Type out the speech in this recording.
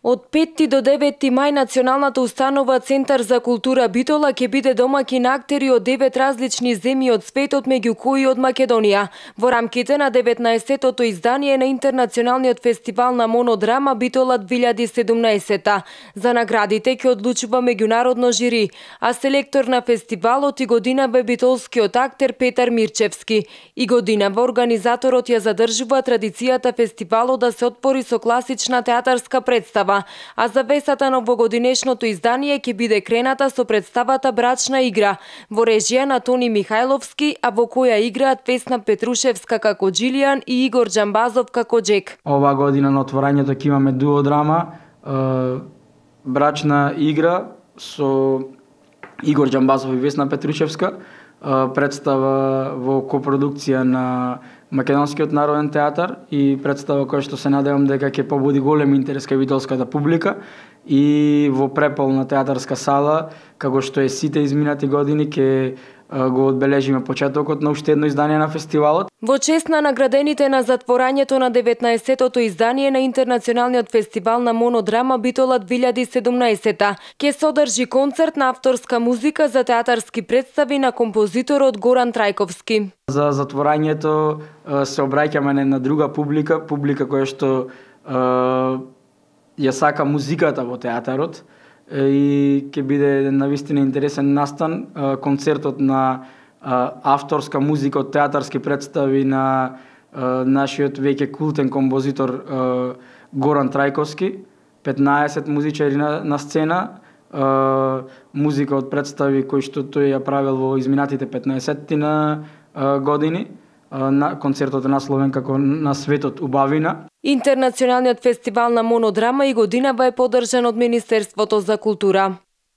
Од 5 до 9 мај националната установа Центар за култура Битола ќе биде домаќин актери од 9 различни земји од светот, меѓу кои од Македонија. Во рамките на 19-тото издание на Интернационалниот фестивал на монодрама Битола 2017. За наградите ќе одлучува меѓународно жири, а селектор на фестивалот и годинава е битолскиот актер Петар Мирчевски. И годинава организаторот ја задржува традицијата фестивалот да се отпори со класична театарска представа, а завесата на овогодинешното издание ќе биде крената со представата Брачна игра, во режија на Тони Михајловски, а во која играат Весна Петрушевска како Джилијан и Игор Џамбазов како Джек. Оваа година на отворањето ќе имаме дуодрама Брачна игра со Игор Џамбазов и Весна Петрушевска, представа во копродукција на Македонскиот народен театар и представа која што се надевам дека ќе побуди голем интерес кај битолската публика и во преполна театарска сала, како што е сите изминати години, ќе го одбележиме почетокот на уште едно издание на фестивалот. Во чест на наградените на затворањето на 19-тото издание на Интернационалниот фестивал на монодрама Битола 2017 ќе содржи концерт на авторска музика за театарски представи на композиторот Горан Трајковски. За затворањето се обраќаме на друга публика која што ја сака музиката во театарот и ќе биде навистина интересен настан, концертот на авторска музика од театарски представи на нашиот веќе култен композитор Горан Трајковски, 15 музичари на сцена, музика од представи кои што тој ја правил во изминатите 15 на години. Концертот е насловен како На светот убавина. Интернационалниот фестивал на монодрама и годинава е поддржан од Министерството за култура.